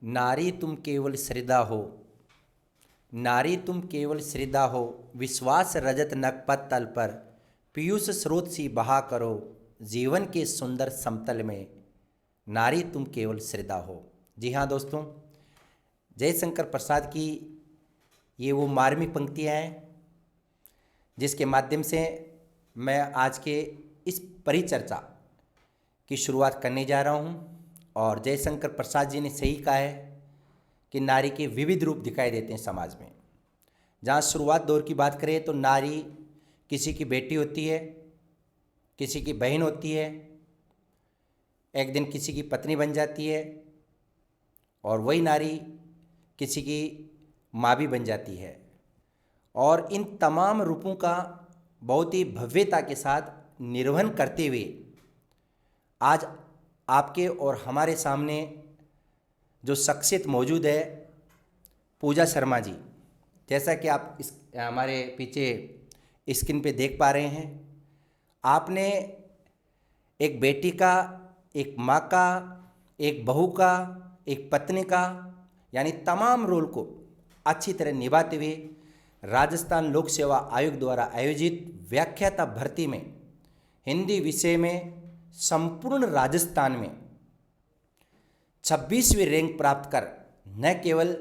नारी तुम केवल श्रद्धा हो, नारी तुम केवल श्रद्धा हो, विश्वास रजत नकपत तल पर, पीयूष स्रोत सी बहा करो, जीवन के सुंदर समतल में, नारी तुम केवल श्रद्धा हो। जी हाँ दोस्तों, जयशंकर प्रसाद की ये वो मार्मिक पंक्तियाँ हैं जिसके माध्यम से मैं आज के इस परिचर्चा की शुरुआत करने जा रहा हूँ। और जयशंकर प्रसाद जी ने सही कहा है कि नारी के विविध रूप दिखाई देते हैं समाज में। जहाँ शुरुआत दौर की बात करें तो नारी किसी की बेटी होती है, किसी की बहन होती है, एक दिन किसी की पत्नी बन जाती है, और वही नारी किसी की माँ भी बन जाती है। और इन तमाम रूपों का बहुत ही भव्यता के साथ निर्वहन करते हुए आज आपके और हमारे सामने जो शख्सियत मौजूद है, पूजा शर्मा जी, जैसा कि आप इस हमारे पीछे स्क्रीन पे देख पा रहे हैं, आपने एक बेटी का, एक माँ का, एक बहू का, एक पत्नी का, यानी तमाम रोल को अच्छी तरह निभाते हुए राजस्थान लोक सेवा आयोग द्वारा आयोजित व्याख्याता भर्ती में हिंदी विषय में संपूर्ण राजस्थान में 26वीं रैंक प्राप्त कर न केवल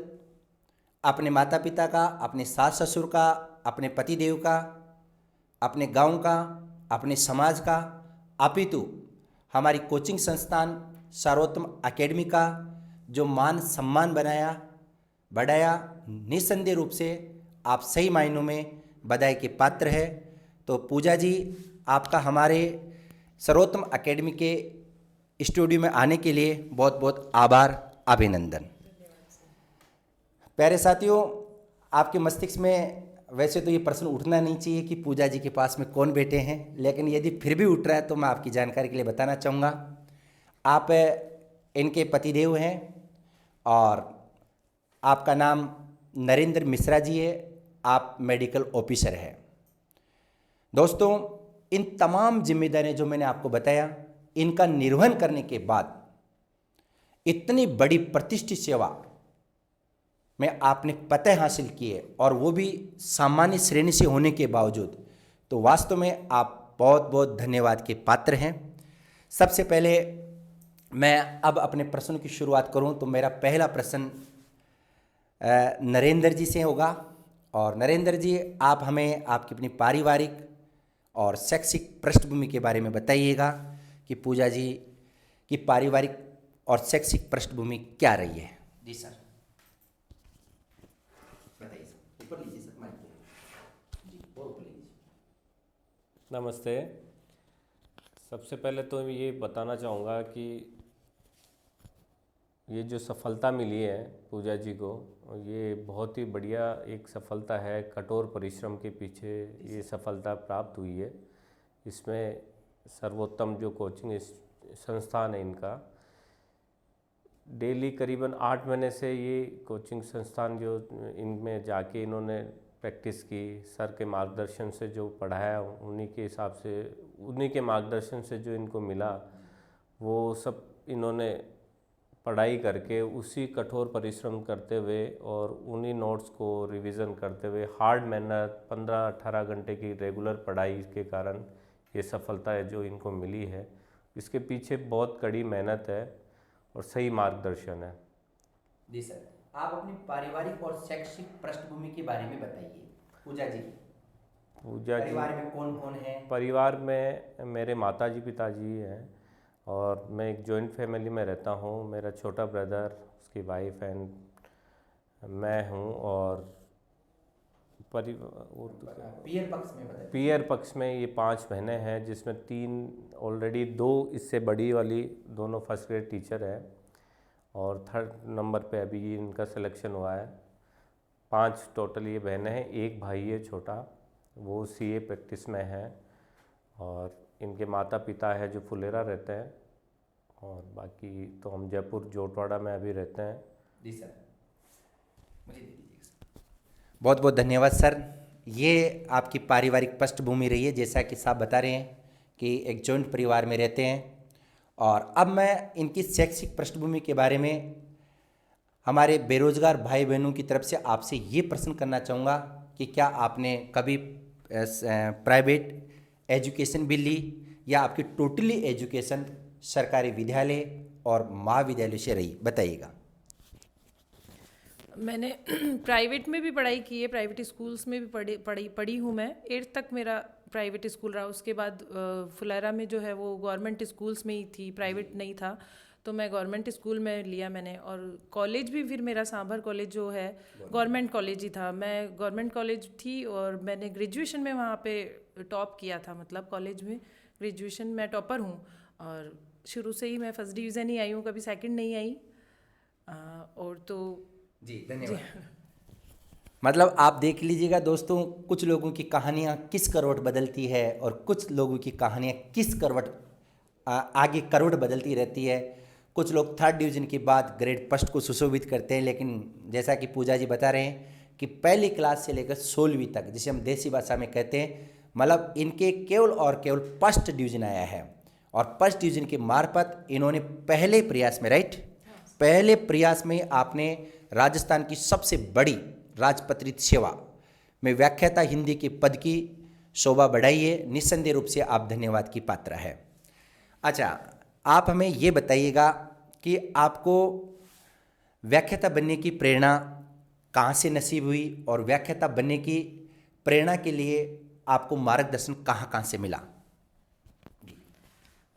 अपने माता पिता का, अपने सास ससुर का, अपने पतिदेव का, अपने गांव का, अपने समाज का, अपितु हमारी कोचिंग संस्थान सर्वोत्तम एकेडमी का जो मान सम्मान बढ़ाया, निस्संदेह रूप से आप सही मायनों में बधाई के पात्र है। तो पूजा जी, आपका हमारे सर्वोत्तम एकेडमी के स्टूडियो में आने के लिए बहुत बहुत आभार, अभिनंदन। प्यारे साथियों, आपके मस्तिष्क में वैसे तो ये प्रश्न उठना नहीं चाहिए कि पूजा जी के पास में कौन बैठे हैं, लेकिन यदि फिर भी उठ रहा है तो मैं आपकी जानकारी के लिए बताना चाहूँगा। आप इनके पतिदेव हैं और आपका नाम नरेंद्र मिश्रा जी है, आप मेडिकल ऑफिसर हैं। दोस्तों, इन तमाम जिम्मेदारियां जो मैंने आपको बताया, इनका निर्वहन करने के बाद इतनी बड़ी प्रतिष्ठित सेवा में आपने फतह हासिल की है, और वो भी सामान्य श्रेणी से होने के बावजूद, तो वास्तव में आप बहुत बहुत धन्यवाद के पात्र हैं। सबसे पहले मैं अब अपने प्रश्न की शुरुआत करूं तो मेरा पहला प्रश्न नरेंद्र जी से होगा। और नरेंद्र जी, आप हमें आपकी अपनी पारिवारिक और शैक्षिक पृष्ठभूमि के बारे में बताइएगा कि पूजा जी की पारिवारिक और शैक्षिक पृष्ठभूमि क्या रही है। जी सर, बताइए सर। ऊपर लीजिए सर, माइक जी, और ऊपर लीजिए। नमस्ते। सबसे पहले तो ये बताना चाहूँगा कि ये जो सफलता मिली है पूजा जी को, ये बहुत ही बढ़िया एक सफलता है। कठोर परिश्रम के पीछे ये सफलता प्राप्त हुई है। इसमें सर्वोत्तम जो कोचिंग संस्थान है, इनका डेली करीबन 8 महीने से ये कोचिंग संस्थान जो इनमें जाके इन्होंने प्रैक्टिस की, सर के मार्गदर्शन से जो पढ़ाया, उन्हीं के हिसाब से, उन्हीं के मार्गदर्शन से जो इनको मिला वो सब इन्होंने पढ़ाई करके, उसी कठोर परिश्रम करते हुए और उन्हीं नोट्स को रिवीजन करते हुए, हार्ड मेहनत 15-18 घंटे की रेगुलर पढ़ाई के कारण ये सफलता है जो इनको मिली है। इसके पीछे बहुत कड़ी मेहनत है और सही मार्गदर्शन है। जी सर, आप अपनी पारिवारिक और शैक्षिक पृष्ठभूमि के बारे में बताइए पूजा जी। पूजा जी, परिवार में कौन कौन है? परिवार में मेरे माताजी पिताजी हैं और मैं एक जॉइंट फैमिली में रहता हूँ। मेरा छोटा ब्रदर, उसकी वाइफ एंड मैं हूँ। और पियर पक्ष में ये 5 बहनें हैं, जिसमें 3 ऑलरेडी, 2 इससे बड़ी वाली दोनों फर्स्ट ग्रेड टीचर है और 3rd नंबर पे अभी इनका सिलेक्शन हुआ है। 5 टोटल ये बहनें हैं। एक भाई है छोटा, वो सीए प्रैक्टिस में है। और इनके माता पिता है जो फुलेरा रहते हैं, और बाकी तो हम जयपुर जोटवाड़ा में अभी रहते हैं। जी सर, मुझे दे दीजिए सर। बहुत बहुत धन्यवाद सर। ये आपकी पारिवारिक पृष्ठभूमि रही है, जैसा कि साहब बता रहे हैं कि एक जॉइंट परिवार में रहते हैं। और अब मैं इनकी शैक्षिक पृष्ठभूमि के बारे में हमारे बेरोजगार भाई बहनों की तरफ से आपसे ये प्रश्न करना चाहूँगा कि क्या आपने कभी प्राइवेट एजुकेशन भी ली या आपकी टोटली एजुकेशन सरकारी विद्यालय और महाविद्यालय से रही, बताइएगा। मैंने प्राइवेट में भी पढ़ाई की है, प्राइवेट स्कूल्स में भी पढ़ी हूँ मैं। 8th तक मेरा प्राइवेट स्कूल रहा। उसके बाद फुलेरा में जो है वो गवर्नमेंट स्कूल्स में ही थी, प्राइवेट नहीं था, तो मैं गवर्नमेंट स्कूल में लिया मैंने। और कॉलेज भी फिर मेरा सांभर कॉलेज जो है गवर्नमेंट कॉलेज ही था। मैं गवर्नमेंट कॉलेज थी और मैंने ग्रेजुएशन में वहाँ पे टॉप किया था, मतलब कॉलेज में ग्रेजुएशन में टॉपर हूँ। और शुरू से ही मैं फर्स्ट डिवीज़न ही आई हूँ, कभी सेकंड नहीं आई। और तो जी धन्यवाद। मतलब आप देख लीजिएगा दोस्तों, कुछ लोगों की कहानियाँ किस करवट बदलती है और कुछ लोगों की कहानियाँ किस करवट आगे करवट बदलती रहती है। कुछ लोग 3rd डिवीज़न के बाद ग्रेड फर्स्ट को सुशोभित करते हैं, लेकिन जैसा कि पूजा जी बता रहे हैं कि पहली क्लास से लेकर 16वीं तक, जिसे हम देसी भाषा में कहते हैं, मतलब इनके केवल और केवल फर्स्ट डिवीज़न आया है। और फर्स्ट डिवीज़न के मार्फत इन्होंने पहले प्रयास में, राइट, पहले प्रयास में आपने राजस्थान की सबसे बड़ी राजपत्रित सेवा में व्याख्याता हिंदी के पद की शोभा बढ़ाई है। निस्संदेह रूप से आप धन्यवाद की पात्र है। अच्छा, आप हमें ये बताइएगा कि आपको व्याख्याता बनने की प्रेरणा कहाँ से नसीब हुई और व्याख्याता बनने की प्रेरणा के लिए आपको मार्गदर्शन कहाँ कहाँ से मिला?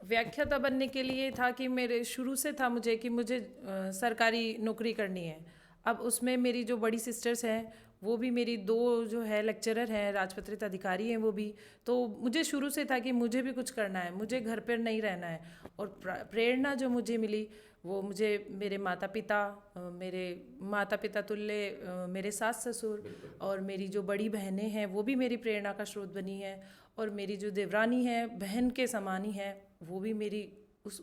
व्याख्याता बनने के लिए था कि मेरे शुरू से था मुझे कि मुझे सरकारी नौकरी करनी है। अब उसमें मेरी जो बड़ी सिस्टर्स हैं, वो भी मेरी 2 जो है लेक्चरर हैं, राजपत्रित अधिकारी हैं वो भी, तो मुझे शुरू से था कि मुझे भी कुछ करना है, मुझे घर पर नहीं रहना है। और प्रेरणा जो मुझे मिली वो मुझे मेरे माता पिता तुल्य मेरे सास ससुर और मेरी जो बड़ी बहनें हैं वो भी मेरी प्रेरणा का स्रोत बनी है। और मेरी जो देवरानी है, बहन के समान ही है, वो भी मेरी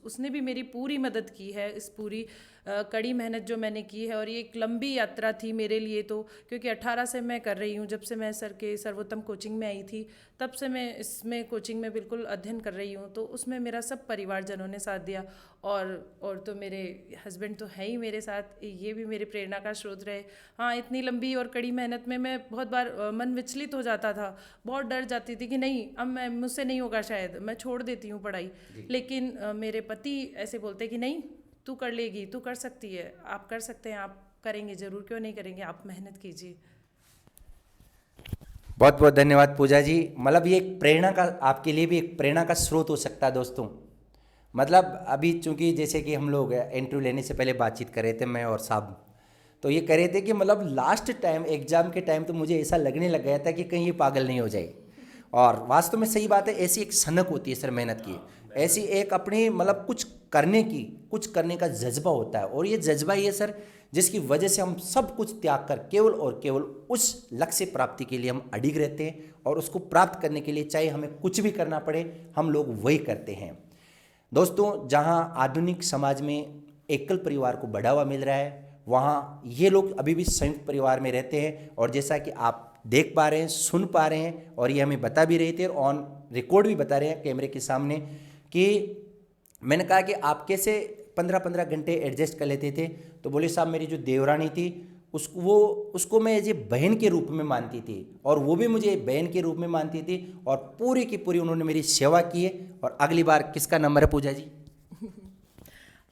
उसने भी मेरी पूरी मदद की है इस पूरी कड़ी मेहनत जो मैंने की है। और ये एक लंबी यात्रा थी मेरे लिए, तो क्योंकि 18 से मैं कर रही हूँ, जब से मैं सर के सर्वोत्तम कोचिंग में आई थी तब से मैं इसमें कोचिंग में बिल्कुल अध्ययन कर रही हूँ। तो उसमें मेरा सब परिवारजनों ने साथ दिया। और तो मेरे हस्बैंड तो है ही मेरे साथ, ये भी मेरी प्रेरणा का स्रोत रहे। हाँ, इतनी लंबी और कड़ी मेहनत में मैं बहुत बार मन विचलित हो जाता था, बहुत डर जाती थी कि नहीं अब मुझसे नहीं होगा, शायद मैं छोड़ देती हूँ पढ़ाई। लेकिन मेरे पति ऐसे बोलते कि नहीं, तू कर लेगी, तू कर सकती है, आप कर सकते हैं, आप करेंगे ज़रूर, क्यों नहीं करेंगे, आप मेहनत कीजिए। बहुत बहुत धन्यवाद पूजा जी। मतलब ये एक प्रेरणा का, आपके लिए भी एक प्रेरणा का स्रोत हो सकता है दोस्तों। मतलब अभी चूंकि जैसे कि हम लोग इंटरव्यू लेने से पहले बातचीत कर रहे थे, मैं और साहब, तो ये कह रहे थे कि मतलब लास्ट टाइम एग्ज़ाम के टाइम तो मुझे ऐसा लगने लग गया था कि कहीं ये पागल नहीं हो जाए। और वास्तव में सही बात है, ऐसी एक सनक होती है सर मेहनत की, ऐसी एक अपनी मतलब कुछ करने का जज्बा होता है। और ये जज्बा ही है सर जिसकी वजह से हम सब कुछ त्याग कर केवल और केवल उस लक्ष्य प्राप्ति के लिए हम अडिग रहते हैं। और उसको प्राप्त करने के लिए चाहे हमें कुछ भी करना पड़े, हम लोग वही करते हैं। दोस्तों, जहाँ आधुनिक समाज में एकल परिवार को बढ़ावा मिल रहा है, वहाँ ये लोग अभी भी संयुक्त परिवार में रहते हैं। और जैसा कि आप देख पा रहे हैं, सुन पा रहे हैं, और ये हमें बता भी रहे थे, ऑन रिकॉर्ड भी बता रहे हैं कैमरे के सामने, कि मैंने कहा कि आप कैसे 15-15 घंटे एडजस्ट कर लेते थे। तो बोले साहब, मेरी जो देवरानी थी उसको मैं एज ए बहन के रूप में मानती थी, और वो भी मुझे बहन के रूप में मानती थी, और पूरी की पूरी उन्होंने मेरी सेवा की है। और अगली बार किसका नंबर है पूजा जी?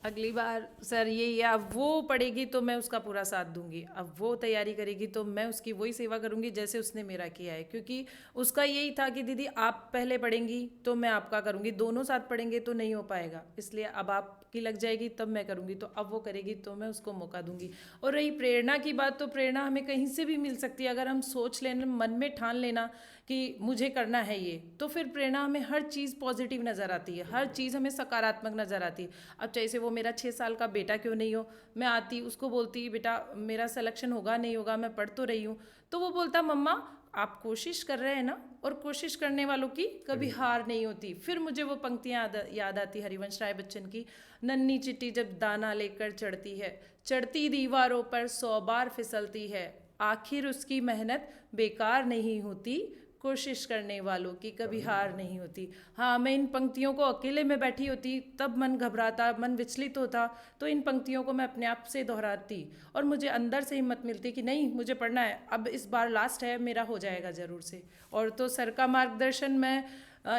अगली बार सर यही है, अब वो पढ़ेगी तो मैं उसका पूरा साथ दूंगी, अब वो तैयारी करेगी तो मैं उसकी वही सेवा करूंगी जैसे उसने मेरा किया है। क्योंकि उसका यही था कि दीदी आप पहले पढ़ेंगी तो मैं आपका करूंगी, दोनों साथ पढ़ेंगे तो नहीं हो पाएगा, इसलिए अब आपकी लग जाएगी तब मैं करूंगी। तो अब वो करेगी तो मैं उसको मौका दूंगी। और रही प्रेरणा की बात, तो प्रेरणा हमें कहीं से भी मिल सकती है। अगर हम सोच लेना, मन में ठान लेना कि मुझे करना है ये, तो फिर प्रेरणा हमें हर चीज़ पॉजिटिव नज़र आती है, हर चीज़ हमें सकारात्मक नज़र आती है। अब जैसे वो मेरा 6 साल का बेटा क्यों नहीं हो, मैं आती उसको बोलती बेटा मेरा सिलेक्शन होगा नहीं होगा, मैं पढ़ तो रही हूँ, तो वो बोलता मम्मा आप कोशिश कर रहे हैं ना, और कोशिश करने वालों की कभी हार नहीं होती। फिर मुझे वो पंक्तियाँ याद आती हरिवंश राय बच्चन की, नन्ही चिट्टी जब दाना लेकर चढ़ती है, चढ़ती दीवारों पर 100 बार फिसलती है, आखिर उसकी मेहनत बेकार नहीं होती, कोशिश करने वालों की कभी हार नहीं होती। हाँ, मैं इन पंक्तियों को अकेले में बैठी होती तब मन घबराता, मन विचलित होता, तो इन पंक्तियों को मैं अपने आप से दोहराती और मुझे अंदर से हिम्मत मिलती कि नहीं, मुझे पढ़ना है, अब इस बार लास्ट है, मेरा हो जाएगा ज़रूर से। और तो सर का मार्गदर्शन, मैं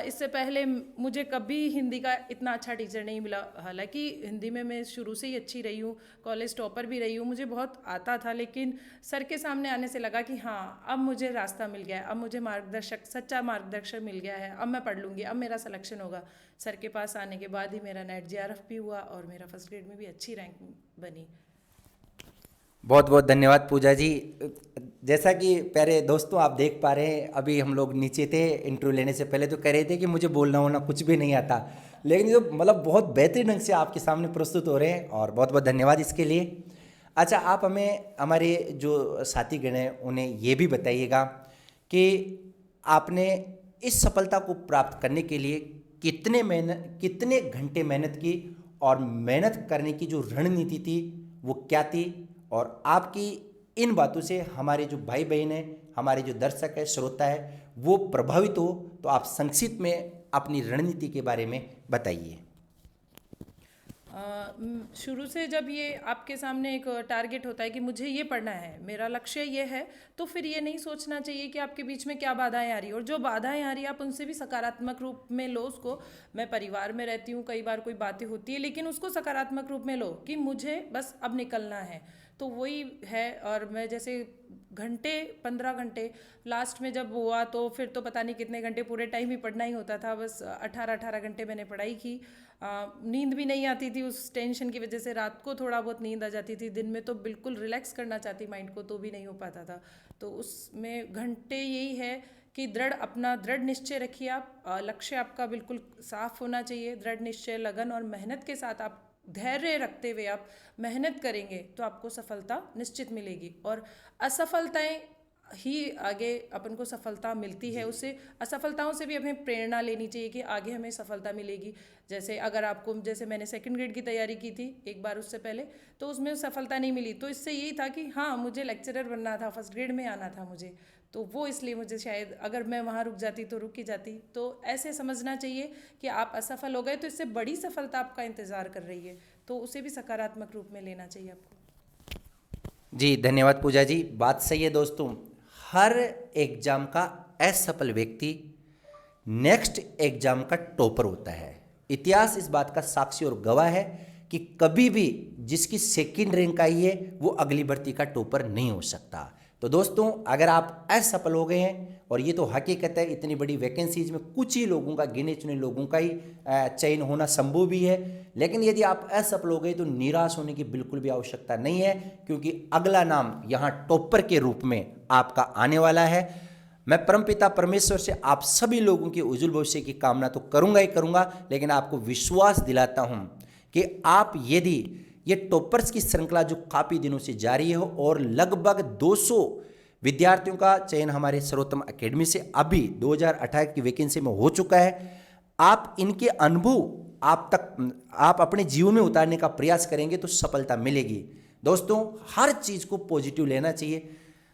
इससे पहले मुझे कभी हिंदी का इतना अच्छा टीचर नहीं मिला। हालांकि हिंदी में मैं शुरू से ही अच्छी रही हूँ, कॉलेज टॉपर भी रही हूँ, मुझे बहुत आता था, लेकिन सर के सामने आने से लगा कि हाँ, अब मुझे रास्ता मिल गया है, अब मुझे मार्गदर्शक, सच्चा मार्गदर्शक मिल गया है, अब मैं पढ़ लूँगी, अब मेरा सिलेक्शन होगा। सर के पास आने के बाद ही मेरा नेट JRF भी हुआ और मेरा फर्स्ट ग्रेड में भी अच्छी रैंक बनी। बहुत बहुत धन्यवाद पूजा जी। जैसा कि प्यारे दोस्तों आप देख पा रहे हैं, अभी हम लोग नीचे थे, इंटरव्यू लेने से पहले तो कह रहे थे कि मुझे बोलना होना कुछ भी नहीं आता, लेकिन जो मतलब बहुत बेहतरीन ढंग से आपके सामने प्रस्तुत हो रहे हैं और बहुत बहुत धन्यवाद इसके लिए। अच्छा, आप हमें, हमारे जो साथीगण हैं उन्हें ये भी बताइएगा कि आपने इस सफलता को प्राप्त करने के लिए कितने घंटे मेहनत की और मेहनत करने की जो रणनीति थी वो क्या थी, और आपकी इन बातों से हमारे जो भाई बहन हैं, हमारे जो दर्शक है, श्रोता है, वो प्रभावित हो, तो आप संक्षिप्त में अपनी रणनीति के बारे में बताइए। शुरू से जब ये आपके सामने एक टारगेट होता है कि मुझे ये पढ़ना है, मेरा लक्ष्य ये है, तो फिर ये नहीं सोचना चाहिए कि आपके बीच में क्या बाधाएं आ रही है, और जो बाधाएं आ रही है आप उनसे भी सकारात्मक रूप में लो उसको। मैं परिवार में रहती हूँ, कई बार कोई बातें होती है, लेकिन उसको सकारात्मक रूप में लो कि मुझे बस अब निकलना है, तो वही है। और मैं जैसे घंटे 15 घंटे लास्ट में जब हुआ तो फिर तो पता नहीं कितने घंटे, पूरे टाइम ही पढ़ना ही होता था, बस 18 घंटे मैंने पढ़ाई की। नींद भी नहीं आती थी उस टेंशन की वजह से, रात को थोड़ा बहुत नींद आ जाती थी, दिन में तो बिल्कुल रिलैक्स करना चाहती माइंड को तो भी नहीं हो पाता था। तो उसमें घंटे यही है कि अपना दृढ़ निश्चय रखिए आप, लक्ष्य आपका बिल्कुल साफ होना चाहिए, दृढ़ निश्चय, लगन और मेहनत के साथ आप धैर्य रखते हुए आप मेहनत करेंगे तो आपको सफलता निश्चित मिलेगी। और असफलताएं ही आगे अपन को सफलता मिलती है, उससे असफलताओं से भी हमें प्रेरणा लेनी चाहिए कि आगे हमें सफलता मिलेगी। जैसे अगर आपको, जैसे मैंने सेकंड ग्रेड की तैयारी की थी एक बार उससे पहले, तो उसमें सफलता नहीं मिली, तो इससे यही था कि हाँ, मुझे लेक्चरर बनना था, फर्स्ट ग्रेड में आना था मुझे, तो वो इसलिए मुझे शायद, अगर मैं वहाँ रुक जाती तो रुक ही जाती। तो ऐसे समझना चाहिए कि आप असफल हो गए तो इससे बड़ी सफलता आपका इंतज़ार कर रही है, तो उसे भी सकारात्मक रूप में लेना चाहिए आपको। जी धन्यवाद पूजा जी, बात सही है दोस्तों। हर एग्जाम का असफल व्यक्ति नेक्स्ट एग्जाम का टॉपर होता है। इतिहास इस बात का साक्षी और गवाह है कि कभी भी जिसकी सेकंड रैंक आई है वो अगली भर्ती का टॉपर नहीं हो सकता। तो दोस्तों, अगर आप असफल हो गए हैं, और ये तो हकीकत है, इतनी बड़ी वैकेंसीज में कुछ ही लोगों का, गिने चुने लोगों का ही चयन होना संभव भी है, लेकिन यदि आप असफल हो गए तो निराश होने की बिल्कुल भी आवश्यकता नहीं है, क्योंकि अगला नाम यहाँ टॉपर के रूप में आपका आने वाला है। मैं परमपिता परमेश्वर से आप सभी लोगों के उज्जवल भविष्य की कामना तो करूँगा ही करूँगा, लेकिन आपको विश्वास दिलाता हूँ कि आप यदि ये टॉपर्स की श्रृंखला जो काफ़ी दिनों से जारी है और लगभग 200 विद्यार्थियों का चयन हमारे सर्वोत्तम एकेडमी से अभी 2018 की वैकेंसी में हो चुका है, आप इनके अनुभव आप अपने जीवन में उतारने का प्रयास करेंगे तो सफलता मिलेगी। दोस्तों, हर चीज़ को पॉजिटिव लेना चाहिए।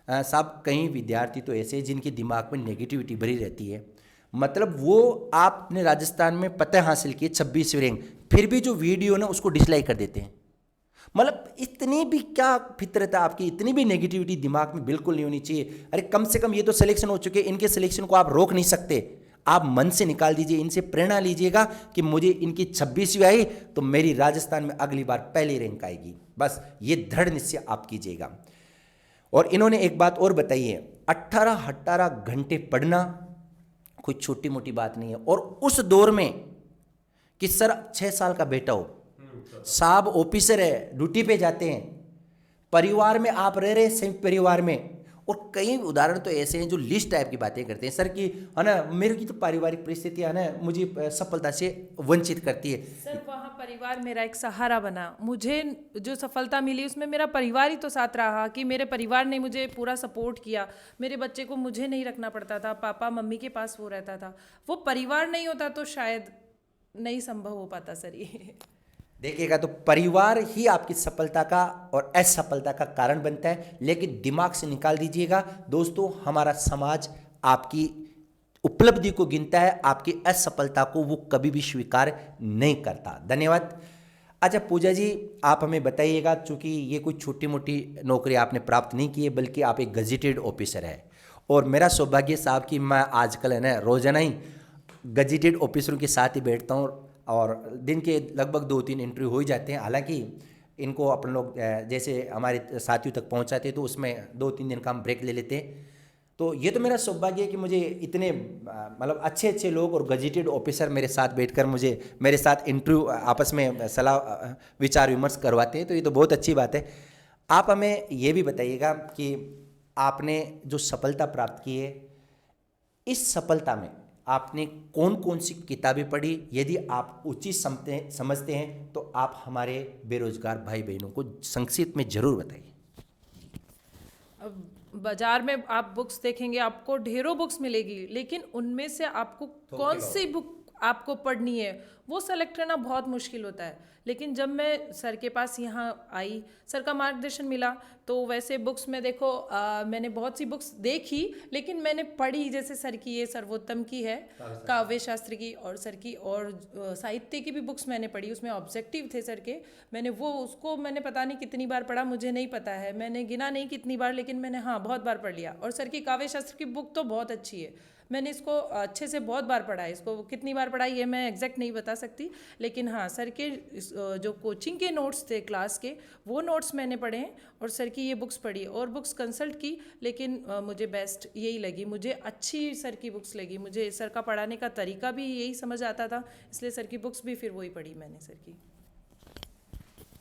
साहब, कई विद्यार्थी तो ऐसे हैं जिनके दिमाग में नेगेटिविटी भरी रहती है, मतलब वो आपने राजस्थान में पता हासिल किए 26वीं रैंक, फिर भी जो वीडियो ना उसको डिसलाइक कर देते हैं। मतलब इतनी भी क्या फितरत है आपकी, इतनी भी नेगेटिविटी दिमाग में बिल्कुल नहीं होनी चाहिए। अरे कम से कम ये तो सिलेक्शन हो चुके हैं, इनके सिलेक्शन को आप रोक नहीं सकते, आप मन से निकाल दीजिए, इनसे प्रेरणा लीजिएगा कि मुझे इनकी 26वीं आई तो मेरी राजस्थान में अगली बार पहली रैंक आएगी, बस ये दृढ़ निश्चय आप कीजिएगा। और इन्होंने एक बात और बताई है, 18 घंटे पढ़ना कोई छोटी मोटी बात नहीं है। और उस दौर में कि सर 6 साल का बेटा हो, साहब ऑफिसर है, ड्यूटी पे जाते हैं, परिवार में आप रह रहे संयुक्त परिवार में, और कई उदाहरण तो ऐसे हैं जो लिस्ट टाइप की बातें करते हैं, सर कि है ना, मेरे की तो पारिवारिक परिस्थिति है ना, मुझे सफलता से वंचित करती है। सर वहाँ परिवार मेरा एक सहारा बना, मुझे जो सफलता मिली उसमें मेरा परिवार ही तो साथ रहा, कि मेरे परिवार ने मुझे पूरा सपोर्ट किया, मेरे बच्चे को मुझे नहीं रखना पड़ता था, पापा मम्मी के पास वो रहता था, वो परिवार नहीं होता तो शायद नहीं संभव हो पाता सर ये। देखिएगा तो परिवार ही आपकी सफलता का और असफलता का कारण बनता है, लेकिन दिमाग से निकाल दीजिएगा दोस्तों, हमारा समाज आपकी उपलब्धि को गिनता है, आपकी असफलता को वो कभी भी स्वीकार नहीं करता। धन्यवाद। अच्छा पूजा जी, आप हमें बताइएगा, चूंकि ये कोई छोटी मोटी नौकरी आपने प्राप्त नहीं की है, बल्कि आप एक गजेटेड ऑफिसर है, और मेरा सौभाग्य साहब कि मैं आजकल है ना रोजाना ही गजेटेड ऑफिसरों के साथ ही बैठता हूँ, और दिन के लगभग 2-3 इंटरव्यू हो ही जाते हैं। हालांकि इनको अपन लोग जैसे हमारे साथियों तक पहुँचाते तो उसमें 2-3 दिन का हम ब्रेक ले लेते हैं। तो ये तो मेरा सौभाग्य है कि मुझे इतने मतलब अच्छे अच्छे लोग और गजेटेड ऑफिसर मेरे साथ बैठकर मेरे साथ इंटरव्यू आपस में सलाह विचार विमर्श करवाते हैं, तो ये तो बहुत अच्छी बात है। आप हमें ये भी बताइएगा कि आपने जो सफलता प्राप्त की है, इस सफलता में आपने कौन कौन सी किताबें पढ़ी? यदि आप उचित समझते हैं तो आप हमारे बेरोजगार भाई बहनों को संक्षिप्त में जरूर बताइए। अब बाजार में आप बुक्स देखेंगे, आपको ढेरों बुक्स मिलेगी, लेकिन उनमें से आपको कौन सी बुक आपको पढ़नी है वो सेलेक्ट करना बहुत मुश्किल होता है। लेकिन जब मैं सर के पास यहाँ आई, सर का मार्गदर्शन मिला, तो वैसे बुक्स में देखो मैंने बहुत सी बुक्स देखी, लेकिन मैंने पढ़ी, जैसे सर की ये सर्वोत्तम की है, काव्य शास्त्र की, और सर की और साहित्य की भी बुक्स मैंने पढ़ी। उसमें ऑब्जेक्टिव थे सर के, उसको मैंने पता नहीं कितनी बार पढ़ा, मुझे नहीं पता है, मैंने गिना नहीं कितनी बार, लेकिन मैंने हाँ बहुत बार पढ़ लिया। और सर की काव्य शास्त्र की बुक तो बहुत अच्छी है, मैंने इसको अच्छे से बहुत बार पढ़ा है। इसको कितनी बार पढ़ा ये मैं एग्जैक्ट नहीं बता सकती, लेकिन हाँ सर के जो कोचिंग के नोट्स थे क्लास के, वो नोट्स मैंने पढ़े हैं, और सर की ये बुक्स पढ़ी और बुक्स कंसल्ट की, लेकिन मुझे बेस्ट यही लगी, मुझे अच्छी सर की बुक्स लगी। मुझे सर का पढ़ाने का तरीका भी यही समझ आता था, इसलिए सर की बुक्स भी फिर वही पढ़ी मैंने सर की।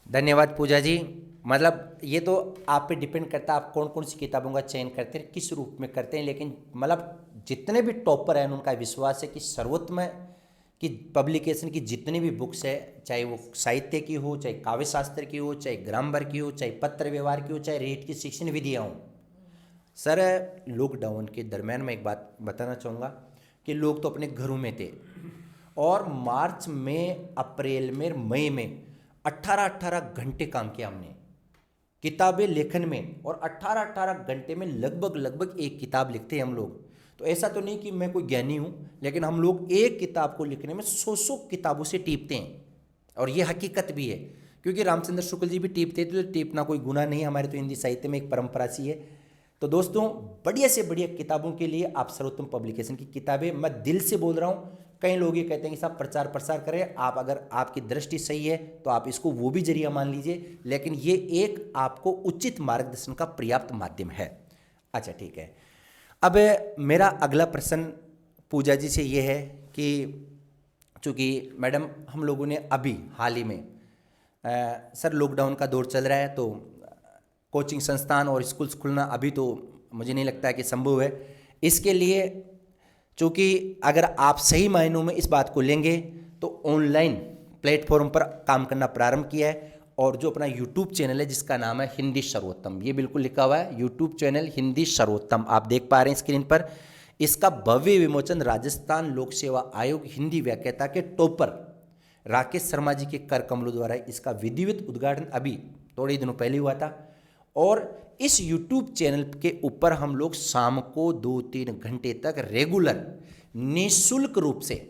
धन्यवाद पूजा जी। मतलब ये तो आप पे डिपेंड करता है आप कौन कौन सी किताबों का चयन करते हैं, किस रूप में करते हैं, लेकिन मतलब जितने भी टॉपर हैं उनका विश्वास है कि सर्वोत्तम की पब्लिकेशन की जितनी भी बुक्स है, चाहे वो साहित्य की हो, चाहे काव्य शास्त्र की हो, चाहे ग्रामर की हो, चाहे पत्र व्यवहार की हो, चाहे रेट की शिक्षण विधियाँ हों। सर लॉकडाउन के दरम्यान मैं एक बात बताना चाहूँगा कि लोग तो अपने घरों में थे, और मार्च में, अप्रैल में, मई में 18-18 घंटे काम किया हमने किताबें लेखन में, और 18-18 घंटे में लगभग एक किताब लिखते हैं हम लोग। तो ऐसा तो नहीं कि मैं कोई ज्ञानी हूँ, लेकिन हम लोग एक किताब को लिखने में 100 किताबों से टीपते हैं, और ये हकीकत भी है, क्योंकि रामचंद्र शुक्ल जी भी टीपते थे, तो टीपना कोई गुनाह नहीं है, हमारे तो हिंदी साहित्य में एक परंपरा सी है। तो दोस्तों, बढ़िया से बढ़िया किताबों के लिए आप सर्वोत्तम पब्लिकेशन की किताबें, मैं दिल से बोल रहा हूँ। कई लोग ये कहते हैं कि साहब प्रचार प्रसार करें, आप अगर आपकी दृष्टि सही है तो आप इसको वो भी जरिया मान लीजिए, लेकिन ये एक आपको उचित मार्गदर्शन का पर्याप्त माध्यम है। अच्छा ठीक है, अब मेरा अगला प्रश्न पूजा जी से ये है कि चूँकि मैडम हम लोगों ने अभी हाल ही में सर लॉकडाउन का दौर चल रहा है, तो कोचिंग संस्थान और स्कूल्स खुलना अभी तो मुझे नहीं लगता है कि संभव है। इसके लिए चूँकि अगर आप सही मायनों में इस बात को लेंगे तो ऑनलाइन प्लेटफॉर्म पर काम करना प्रारंभ किया है, और जो अपना यूट्यूब चैनल है जिसका नाम है हिंदी सर्वोत्तम, ये बिल्कुल लिखा हुआ है यूट्यूब चैनल हिंदी सर्वोत्तम, आप देख पा रहे हैं स्क्रीन पर। इसका भव्य विमोचन राजस्थान लोक सेवा आयोग हिंदी व्याख्याता के टॉपर राकेश शर्मा जी के कर कमलों द्वारा इसका विधिवत उद्घाटन अभी थोड़े दिनों पहले हुआ था। और इस YouTube चैनल के ऊपर हम लोग शाम को 2-3 घंटे तक रेगुलर निःशुल्क रूप से,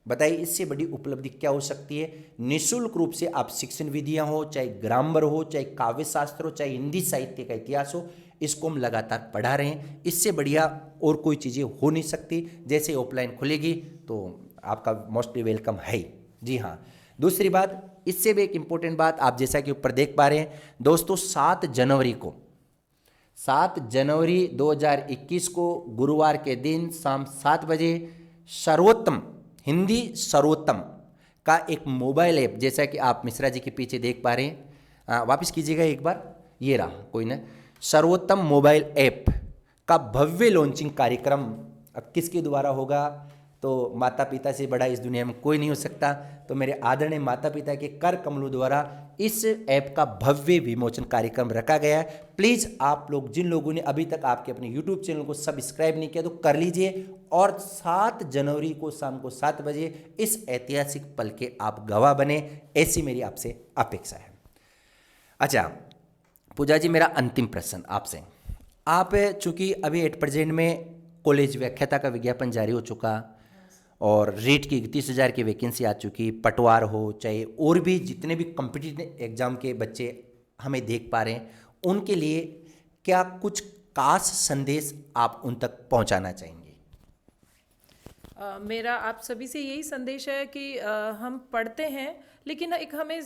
बताइए इससे बड़ी उपलब्धि क्या हो सकती है, निःशुल्क रूप से आप शिक्षण विधियां हो, चाहे ग्रामर हो, चाहे काव्य शास्त्र हो, चाहे हिंदी साहित्य का इतिहास हो, इसको हम लगातार पढ़ा रहे हैं। इससे बढ़िया और कोई चीज़ें हो नहीं सकती। जैसे ऑफलाइन खुलेगी तो आपका मोस्टली वेलकम है जी हाँ। दूसरी बात, इससे भी एक इम्पोर्टेंट बात, आप जैसा कि ऊपर देख पा रहे हैं दोस्तों, 7 जनवरी 2021 को गुरुवार के दिन शाम 7 बजे सर्वोत्तम हिंदी सर्वोत्तम का एक मोबाइल ऐप, जैसा कि आप मिश्रा जी के पीछे देख पा रहे हैं, वापस कीजिएगा एक बार, ये रहा कोई ना, सर्वोत्तम मोबाइल ऐप का भव्य लॉन्चिंग कार्यक्रम अब किसके द्वारा होगा, तो माता पिता से बड़ा इस दुनिया में कोई नहीं हो सकता। तो मेरे आदरणीय माता पिता के कर कमलों द्वारा इस ऐप का भव्य विमोचन कार्यक्रम रखा गया है। प्लीज़ आप लोग, जिन लोगों ने अभी तक आपके अपने YouTube चैनल को सब्सक्राइब नहीं किया तो कर लीजिए, और 7 जनवरी को शाम को 7 बजे इस ऐतिहासिक पल के आप गवाह बने, ऐसी मेरी आपसे अपेक्षा है। अच्छा पूजा जी, मेरा अंतिम प्रश्न आपसे, आप चूँकि अभी एट प्रेजेंट में कॉलेज व्याख्याता का विज्ञापन जारी हो चुका और रेट की 31,000 की वैकेंसी आ चुकी। पटवार हो चाहे और भी जितने भी कॉम्पिटिटिव एग्ज़ाम के बच्चे हमें देख पा रहे हैं, उनके लिए क्या कुछ खास संदेश आप उन तक पहुंचाना चाहेंगे? मेरा आप सभी से यही संदेश है कि हम पढ़ते हैं, लेकिन एक हमें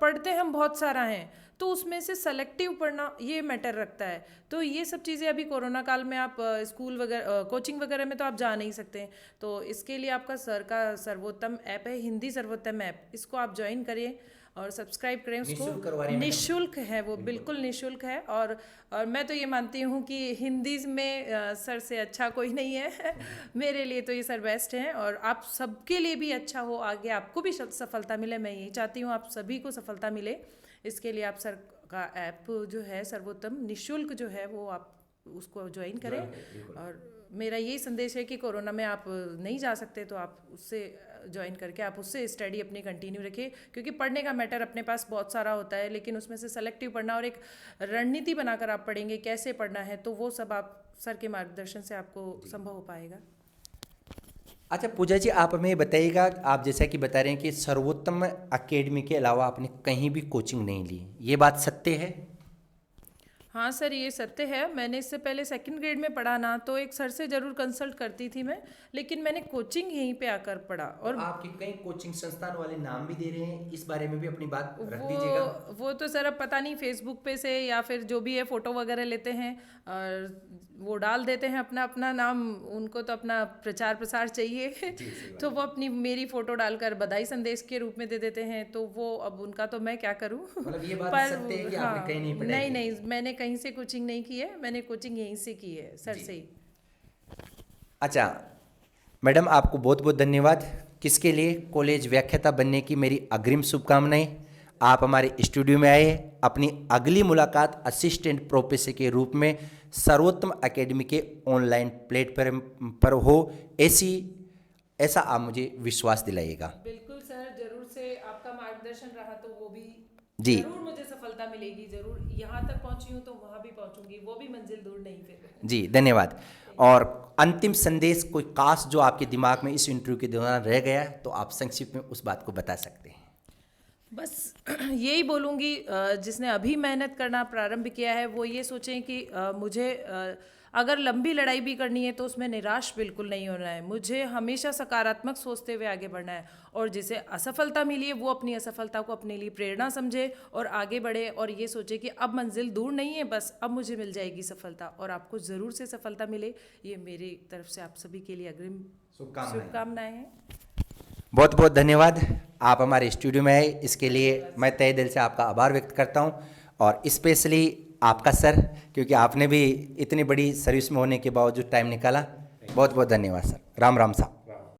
पढ़ते हम बहुत सारा हैं, तो उसमें से सेलेक्टिव पढ़ना ये मैटर रखता है। तो ये सब चीज़ें अभी कोरोना काल में आप स्कूल वगैरह कोचिंग वगैरह में तो आप जा नहीं सकते हैं, तो इसके लिए आपका सर का सर्वोत्तम ऐप है, हिंदी सर्वोत्तम ऐप, इसको आप ज्वाइन करिए और सब्सक्राइब करें उसको। निःशुल्क है वो, बिल्कुल निःशुल्क है। और मैं तो ये मानती हूँ कि हिंदी में सर से अच्छा कोई नहीं है मेरे लिए तो ये सर बेस्ट हैं, और आप सबके लिए भी अच्छा हो, आगे आपको भी सफलता मिले। मैं यही चाहती हूँ आप सभी को सफलता मिले। इसके लिए आप सर का ऐप जो है सर्वोत्तम निःशुल्क जो है वो आप उसको ज्वाइन करें। और मेरा यही संदेश है कि कोरोना में आप नहीं जा सकते तो आप उससे ज्वाइन करके आप उससे स्टडी अपनी कंटिन्यू रखिए, क्योंकि पढ़ने का मैटर अपने पास बहुत सारा होता है, लेकिन उसमें से सेलेक्टिव पढ़ना और एक रणनीति बनाकर आप पढ़ेंगे कैसे पढ़ना है, तो वो सब आप सर के मार्गदर्शन से आपको संभव हो पाएगा। अच्छा पूजा जी, आप हमें बताइएगा, आप जैसा कि बता रहे हैं कि सर्वोत्तम अकेडमी के अलावा आपने कहीं भी कोचिंग नहीं ली, ये बात सत्य है? हाँ सर, ये सत्य है। मैंने इससे पहले सेकंड ग्रेड में पढ़ा ना, तो एक सर से ज़रूर कंसल्ट करती थी मैं, लेकिन मैंने कोचिंग यहीं पे आकर पढ़ा। और आपके कई कोचिंग संस्थान वाले नाम भी दे रहे हैं, इस बारे में भी अपनी बात रख दीजिएगा। वो तो सर अब पता नहीं फेसबुक पे से या फिर जो भी है फ़ोटो वगैरह लेते हैं और वो डाल देते हैं अपना अपना नाम, उनको तो अपना प्रचार प्रसार चाहिए तो वो अपनी मेरी फ़ोटो डालकर बधाई संदेश के रूप में दे देते हैं, तो वो अब उनका तो मैं क्या करूँ। मतलब ये बात पर सत्य है कि आपने कहीं नहीं पढ़ाई? नहीं, मैंने कहीं से कोचिंग नहीं की है, मैंने कोचिंग यहीं से की है, सर से ही। अच्छा मैडम, आपको बहुत बहुत धन्यवाद। किसके लिए? कॉलेज व्याख्याता बनने की मेरी अग्रिम शुभकामनाएं। आप हमारे स्टूडियो में आए, अपनी अगली मुलाकात असिस्टेंट प्रोफेसर के रूप में सर्वोत्तम एकेडमी के ऑनलाइन प्लेटफॉर्म पर हो, ऐसा आप मुझे विश्वास दिलाइएगा। बिल्कुल सर, जरूर से आपका मार्गदर्शन रहा तो वो भी जी जरूर मुझे सफलता मिलेगी। जरूर यहाँ तक पहुँची हूँ तो वहाँ भी पहुँचूंगी, वो भी मंजिल दूर नहीं फिर। जी धन्यवाद। और अंतिम संदेश कोई खास जो आपके दिमाग में इस इंटरव्यू के दौरान रह गया तो आप संक्षिप्त में उस बात को बता सकते हैं। बस यही बोलूँगी, जिसने अभी मेहनत करना प्रारंभ किया है वो ये सोचें कि मुझे अगर लंबी लड़ाई भी करनी है तो उसमें निराश बिल्कुल नहीं होना है, मुझे हमेशा सकारात्मक सोचते हुए आगे बढ़ना है। और जिसे असफलता मिली है वो अपनी असफलता को अपने लिए प्रेरणा समझे और आगे बढ़े, और ये सोचे कि अब मंजिल दूर नहीं है, बस अब मुझे मिल जाएगी सफलता, और आपको ज़रूर से सफलता मिले। ये मेरी तरफ से आप सभी के लिए अग्रिम शुभकामनाएं हैं। बहुत बहुत धन्यवाद, आप हमारे स्टूडियो में आए, इसके लिए मैं तहे दिल से आपका आभार व्यक्त करता हूं। और स्पेशली आपका सर, क्योंकि आपने भी इतनी बड़ी सर्विस में होने के बावजूद टाइम निकाला। बहुत बहुत धन्यवाद सर। राम राम साहब।